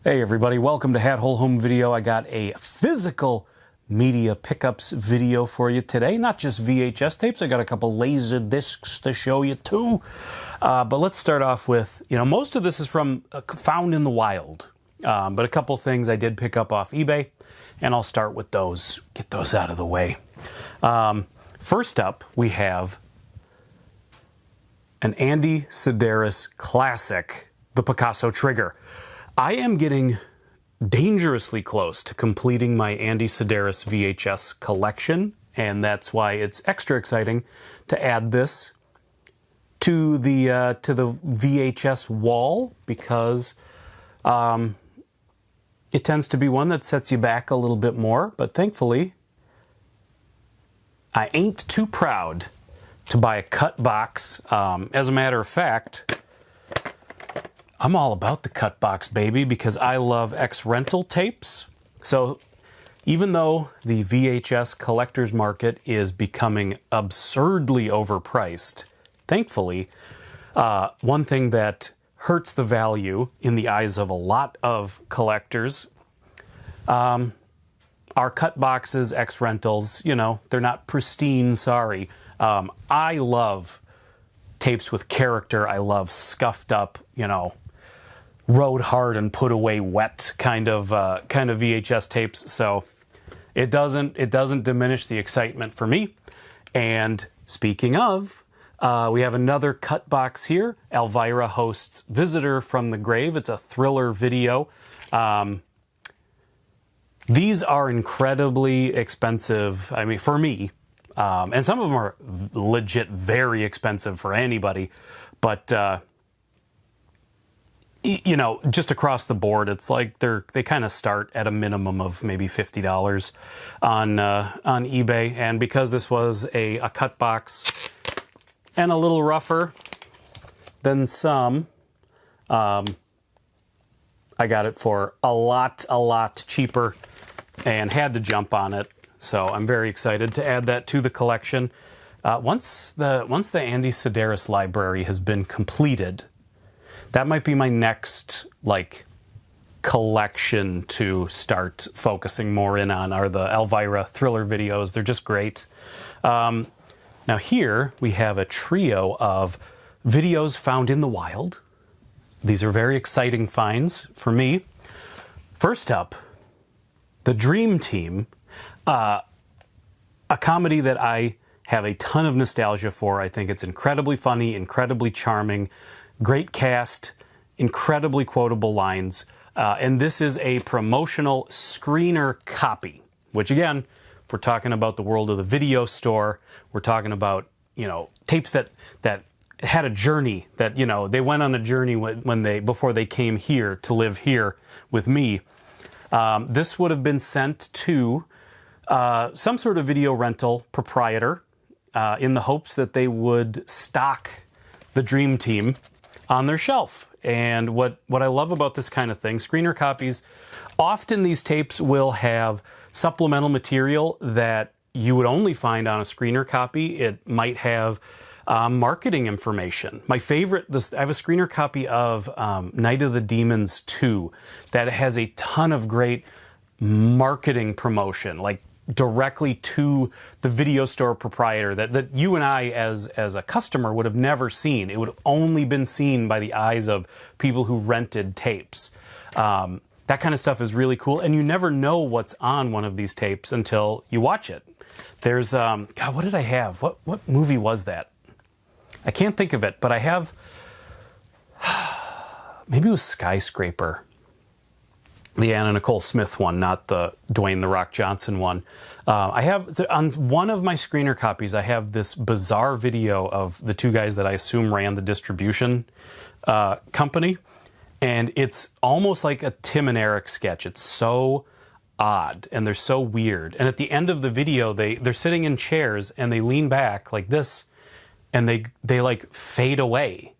Hey everybody, welcome to Hat Hole Home Video. I got a physical media pickups video for you today. Not just VHS tapes, I got a couple laser discs to show you too. But let's start off with, most of this is from found in the wild. But a couple things I did pick up off eBay, and I'll start with those, get those out of the way. First up, we have an Andy Sidaris classic, the Picasso Trigger. I am getting dangerously close to completing my Andy Sedaris VHS collection, and that's why it's extra exciting to add this to the VHS wall, because it tends to be one that sets you back a little bit more. But thankfully, I ain't too proud to buy a cut box. As a matter of fact, I'm all about the cut box, baby, because I love ex-rental tapes. So even though the VHS collector's market is becoming absurdly overpriced, thankfully, one thing that hurts the value in the eyes of a lot of collectors are cut boxes, ex-rentals. They're not pristine, sorry. I love tapes with character. I love scuffed up, rode hard and put away wet kind of VHS tapes. So it doesn't diminish the excitement for me. And speaking of, we have another cut box here. Elvira hosts Visitor from the Grave. It's a thriller video. These are incredibly expensive. I mean, for me, and some of them are legit very expensive for anybody, but just across the board, it's like they kind of start at a minimum of maybe $50 on eBay. And because this was a cut box and a little rougher than some, I got it for a lot cheaper and had to jump on it. So I'm very excited to add that to the collection. Once the Andy Sedaris library has been completed, that might be my next collection to start focusing more in on, are the Elvira thriller videos. They're just great. Now here we have a trio of videos found in the wild. These are very exciting finds for me. First up, The Dream Team, a comedy that I have a ton of nostalgia for. I think it's incredibly funny, incredibly charming, great cast, incredibly quotable lines. And this is a promotional screener copy, which again, if we're talking about the world of the video store, we're talking about, tapes that had a journey, that, they went on a journey before they came here to live here with me. This would have been sent to some sort of video rental proprietor in the hopes that they would stock the Dream Team on their shelf. And what I love about this kind of thing, screener copies, often these tapes will have supplemental material that you would only find on a screener copy. It might have marketing information. My favorite, I have a screener copy of Night of the Demons 2 that has a ton of great marketing promotion, directly to the video store proprietor that you and I as a customer would have never seen. It would have only been seen by the eyes of people who rented tapes. That kind of stuff is really cool, and you never know what's on one of these tapes until you watch it. There's, God, what did I have? What movie was that? I can't think of it, but I have, maybe it was Skyscraper. The Anna Nicole Smith one, not the Dwayne "The Rock" Johnson one. I have, on one of my screener copies, I have this bizarre video of the two guys that I assume ran the distribution company. And it's almost like a Tim and Eric sketch. It's so odd, and they're so weird. And at the end of the video, they're sitting in chairs, and they lean back like this, and they fade away.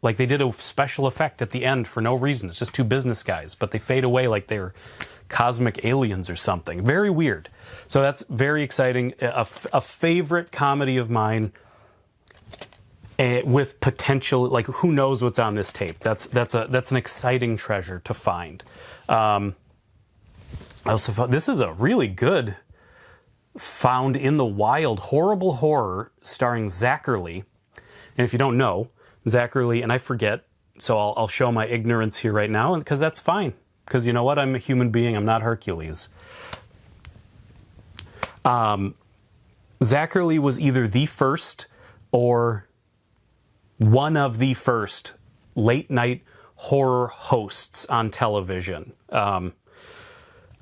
Like they did a special effect at the end for no reason. It's just two business guys, but they fade away like they're cosmic aliens or something. Very weird. So that's very exciting. A favorite comedy of mine. with potential, like who knows what's on this tape. That's an exciting treasure to find. I also found, this is a really good found in the wild horrible horror starring Zachary. And if you don't know, Zachary, and I forget, so I'll show my ignorance here right now, because that's fine. Because you know what? I'm a human being. I'm not Hercules. Zachary was either the first or one of the first late night horror hosts on television.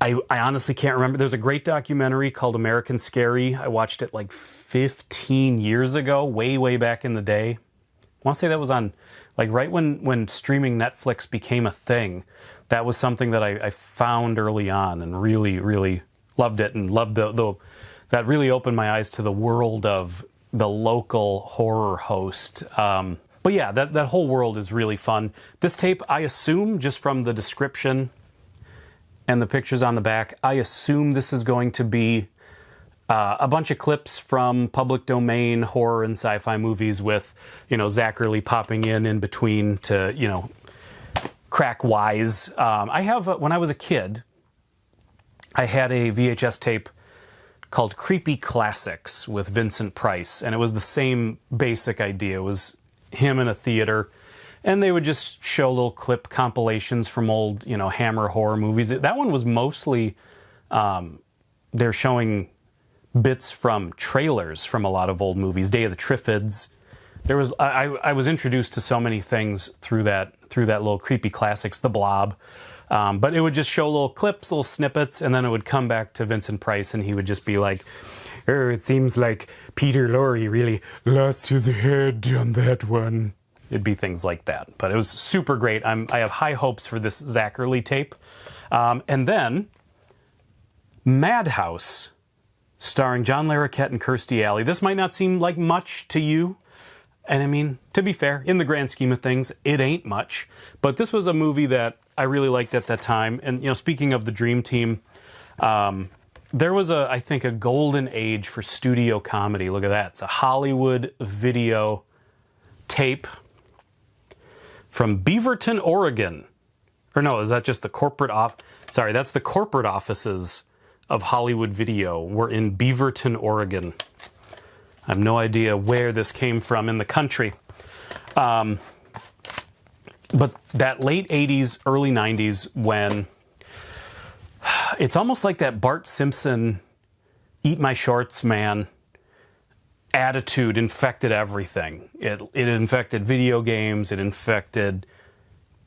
I honestly can't remember. There's a great documentary called American Scary. I watched it like 15 years ago, way back in the day. I want to say that was on, like, right when streaming Netflix became a thing. That was something that I found early on and really loved it, and loved that really opened my eyes to the world of the local horror host. But yeah, that whole world is really fun. This tape, I assume, just from the description and the pictures on the back, I assume this is going to be a bunch of clips from public domain horror and sci-fi movies with, Zachary popping in between to, crack wise. I have, when I was a kid, I had a VHS tape called Creepy Classics with Vincent Price, and it was the same basic idea. It was him in a theater, and they would just show little clip compilations from old, Hammer horror movies. That one was mostly, they're showing bits from trailers from a lot of old movies. Day of the Triffids. I was introduced to so many things through that little Creepy Classics, The Blob. But it would just show little clips, little snippets, and then it would come back to Vincent Price, and he would just be like, it seems like Peter Lorre really lost his head on that one. It'd be things like that. But it was super great. I have high hopes for this Zachary tape. And then Madhouse, starring John Larroquette and Kirstie Alley. This might not seem like much to you. And I mean, to be fair, in the grand scheme of things, it ain't much. But this was a movie that I really liked at that time. And, speaking of the Dream Team, there was, I think, a golden age for studio comedy. Look at that. It's a Hollywood video tape from Beaverton, Oregon. Or no, is that just the corporate Sorry, that's the corporate offices of Hollywood Video. We're in Beaverton, Oregon. I have no idea where this came from in the country. But that late 80s, early 90s, when it's almost like that Bart Simpson, eat my shorts, man, attitude infected everything. It infected video games. It infected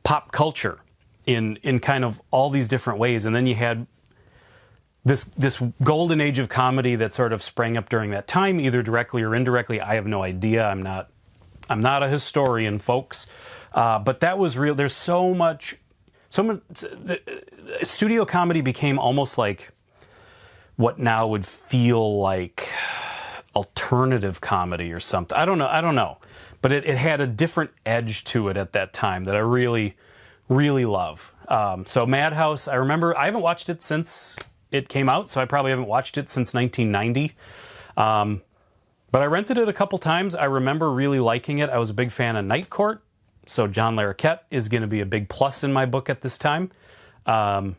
pop culture in kind of all these different ways. And then you had this golden age of comedy that sort of sprang up during that time, either directly or indirectly. I have no idea. I'm not a historian, folks. But that was real. There's so much. Studio comedy became almost like what now would feel like alternative comedy or something. I don't know. But it had a different edge to it at that time that I really, really love. So Madhouse, I remember, I haven't watched it since it came out, so I probably haven't watched it since 1990. But I rented it a couple times. I remember really liking it. I was a big fan of Night Court, so John Larroquette is going to be a big plus in my book at this time. I'm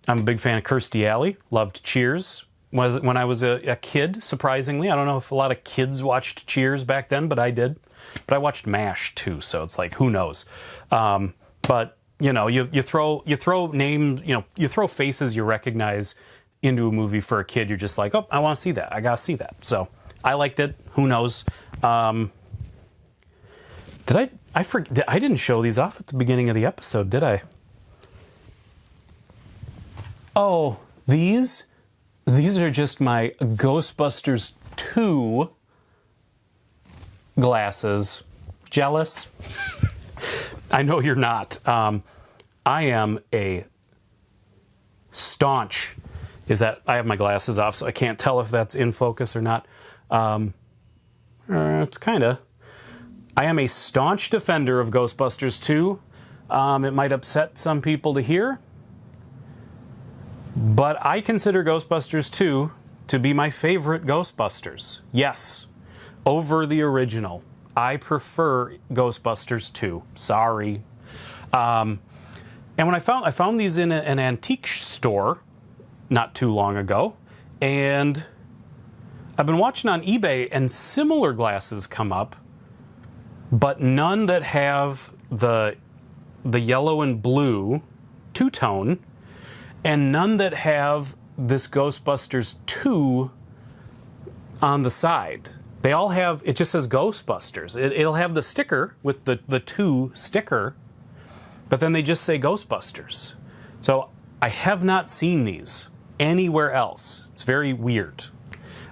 a big fan of Kirstie Alley. Loved Cheers when I was a kid, surprisingly. I don't know if a lot of kids watched Cheers back then, but I did. But I watched MASH too, so it's like, who knows? But you throw names, you throw faces you recognize into a movie for a kid. You're just like, oh, I want to see that. I gotta see that. So I liked it. Who knows? Did I forget? I didn't show these off at the beginning of the episode, did I? Oh, these are just my Ghostbusters 2 glasses. Jealous? I know you're not. I am a staunch. I have my glasses off, so I can't tell if that's in focus or not. It's kind of. I am a staunch defender of Ghostbusters 2. It might upset some people to hear, but I consider Ghostbusters 2 to be my favorite Ghostbusters. Yes, over the original. I prefer Ghostbusters 2. Sorry. And when I found these in an antique store not too long ago, and I've been watching on eBay, and similar glasses come up, but none that have the yellow and blue two-tone, and none that have this Ghostbusters 2 on the side. They all have, it just says Ghostbusters. It'll have the sticker with the 2 sticker, but then they just say Ghostbusters. So I have not seen these anywhere else. It's very weird.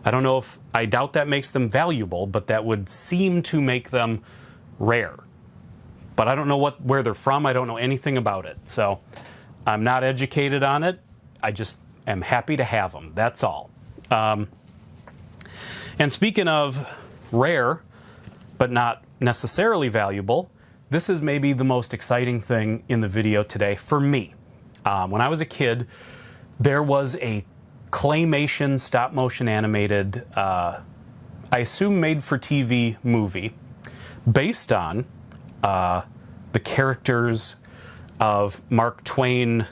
I don't know if, I doubt that makes them valuable, but that would seem to make them rare. But I don't know where they're from. I don't know anything about it. So I'm not educated on it. I just am happy to have them. That's all. And speaking of rare, but not necessarily valuable, this is maybe the most exciting thing in the video today for me. When I was a kid, there was a Claymation stop-motion animated, I assume made-for-TV movie based on the characters of Mark Twain,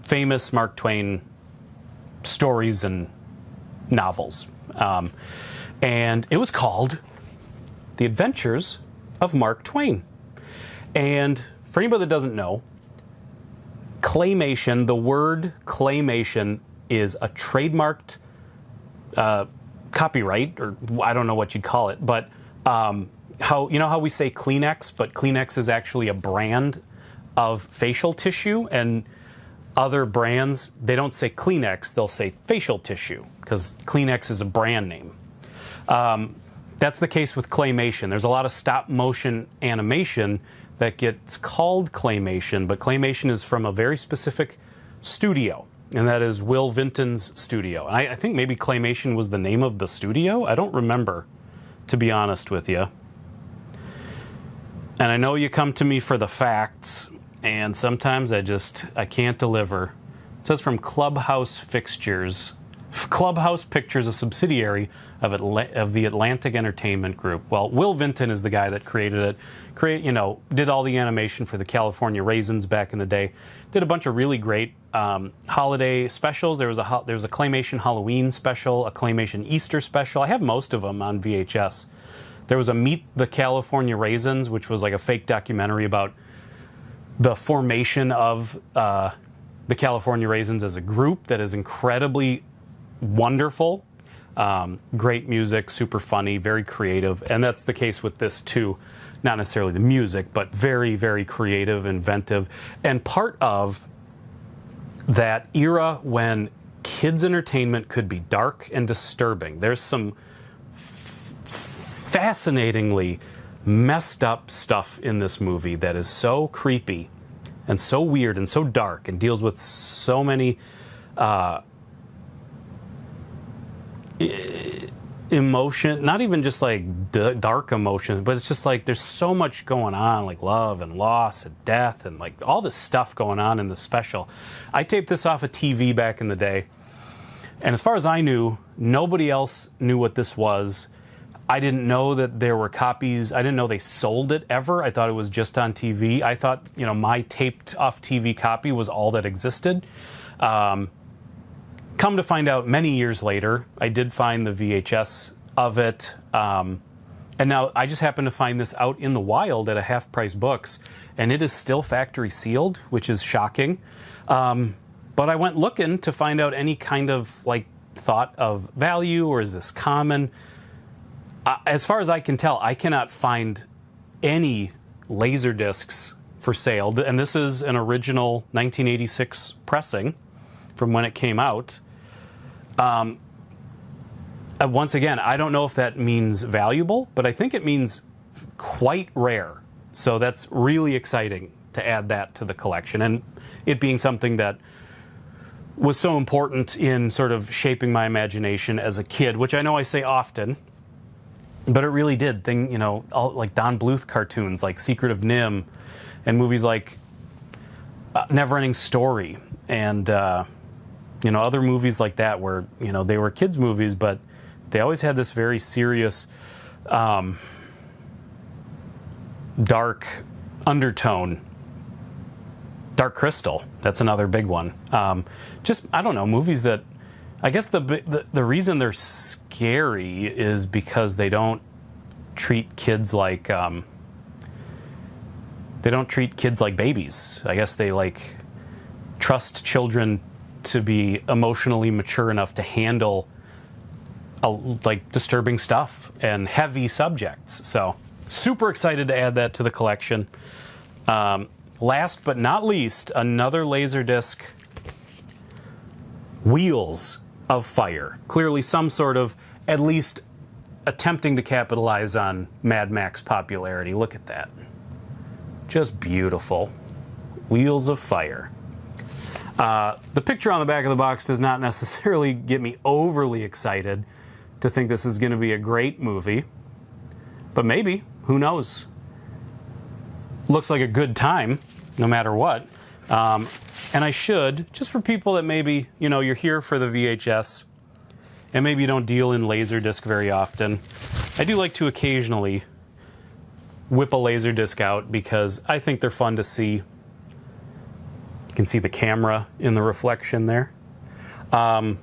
famous Mark Twain stories and novels. And it was called The Adventures of Mark Twain. And for anybody that doesn't know, Claymation, the word Claymation is a trademarked copyright, or I don't know what you'd call it, but how we say Kleenex, but Kleenex is actually a brand of facial tissue, and other brands, they don't say Kleenex, they'll say facial tissue, because Kleenex is a brand name. That's the case with Claymation. There's a lot of stop-motion animation that gets called Claymation, but Claymation is from a very specific studio, and that is Will Vinton's studio. And I think maybe Claymation was the name of the studio? I don't remember, to be honest with you. And I know you come to me for the facts, and sometimes I can't deliver. It says from Clubhouse Fixtures. Clubhouse Pictures, a subsidiary of the Atlantic Entertainment Group. Well, Will Vinton is the guy that created it. Did all the animation for the California Raisins back in the day. Did a bunch of really great holiday specials. There was a Claymation Halloween special, a Claymation Easter special. I have most of them on VHS. There was a Meet the California Raisins, which was like a fake documentary about the formation of the California Raisins as a group that is incredibly wonderful. Great music, super funny, very creative. And that's the case with this too. Not necessarily the music, but very, very creative, inventive. And part of that era when kids' entertainment could be dark and disturbing. There's some fascinatingly messed up stuff in this movie that is so creepy and so weird and so dark and deals with so many emotion, not even just like dark emotion, but it's just like there's so much going on, like love and loss and death and like all this stuff going on in the special. I taped this off a TV back in the day, and as far as I knew, nobody else knew what this was. I didn't know that there were copies. I didn't know they sold it ever. I thought it was just on TV. I thought, my taped off TV copy was all that existed. Come to find out many years later, I did find the VHS of it. And now I just happened to find this out in the wild at a Half Price Books, and it is still factory sealed, which is shocking. But I went looking to find out any kind of thought of value, or is this common? As far as I can tell, I cannot find any Laserdiscs for sale. And this is an original 1986 pressing from when it came out. Once again, I don't know if that means valuable, but I think it means quite rare. So that's really exciting to add that to the collection. And it being something that was so important in sort of shaping my imagination as a kid, which I know I say often, but it really did. All, like Don Bluth cartoons like Secret of Nim, and movies like Neverending Story, and other movies like that where they were kids' movies, but they always had this very serious dark undertone. Dark Crystal, that's another big one. Just, I don't know, movies that, I guess the reason they're scary is because they don't treat kids like, babies. I guess they like trust children to be emotionally mature enough to handle like disturbing stuff and heavy subjects. So super excited to add that to the collection. Last but not least, another Laserdisc, Wheels of Fire. Clearly some sort of, at least attempting to capitalize on Mad Max popularity. Look at that. Just beautiful. Wheels of Fire. The picture on the back of the box does not necessarily get me overly excited to think this is going to be a great movie. But maybe. Who knows? Looks like a good time, no matter what. And I should, just for people that maybe, you know, you're here for the VHS, and maybe you don't deal in Laserdisc very often, I do like to occasionally whip a Laserdisc out because I think they're fun to see. You can see the camera in the reflection there. For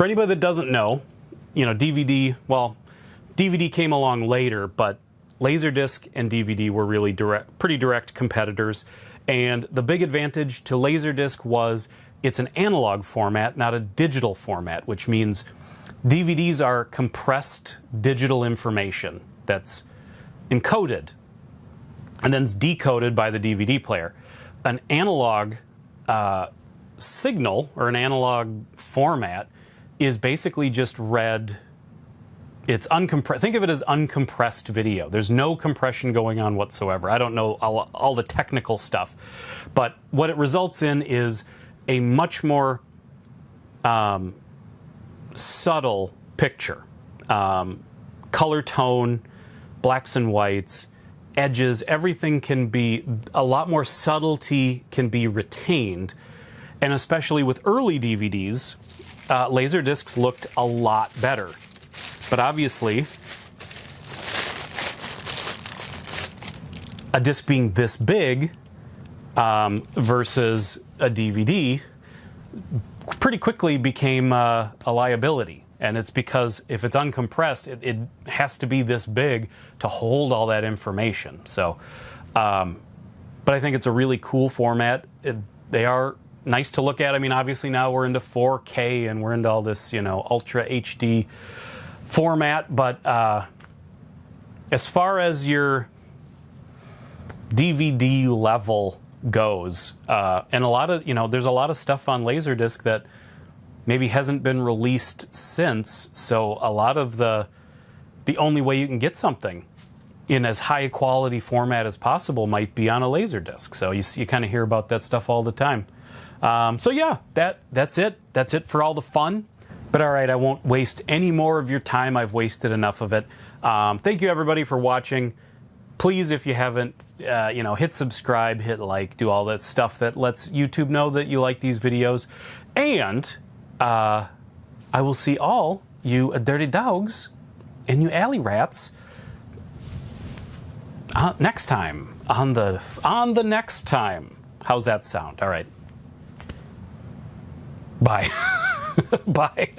anybody that doesn't know, you know, DVD, well, DVD came along later, but Laserdisc and DVD were really pretty direct competitors. And the big advantage to Laserdisc was it's an analog format, not a digital format, which means DVDs are compressed digital information that's encoded and then it's decoded by the DVD player. An analog signal or an analog format is basically just read. It's uncompressed. Think of it as uncompressed video. There's no compression going on whatsoever. I don't know all the technical stuff, but what it results in is a much more subtle picture. Color tone, blacks and whites, edges, everything can be, a lot more subtlety can be retained. And especially with early DVDs, Laserdiscs looked a lot better. But obviously, a disc being this big versus a DVD pretty quickly became a liability. And it's because if it's uncompressed, it has to be this big to hold all that information. So, but I think it's a really cool format. They are nice to look at. I mean, obviously now we're into 4K and we're into all this, you know, Ultra HD format, but as far as your DVD level goes, and a lot of, you know, there's a lot of stuff on Laserdisc that maybe hasn't been released since, so a lot of the only way you can get something in as high quality format as possible might be on a Laserdisc. So you kind of hear about that stuff all the time. So yeah, that's it. That's it for all the fun. But all right, I won't waste any more of your time. I've wasted enough of it. Thank you, everybody, for watching. Please, if you haven't, you know, hit subscribe, hit like, do all that stuff that lets YouTube know that you like these videos. And I will see all you dirty dogs and you alley rats next time on the next time. How's that sound? All right. Bye. Bye.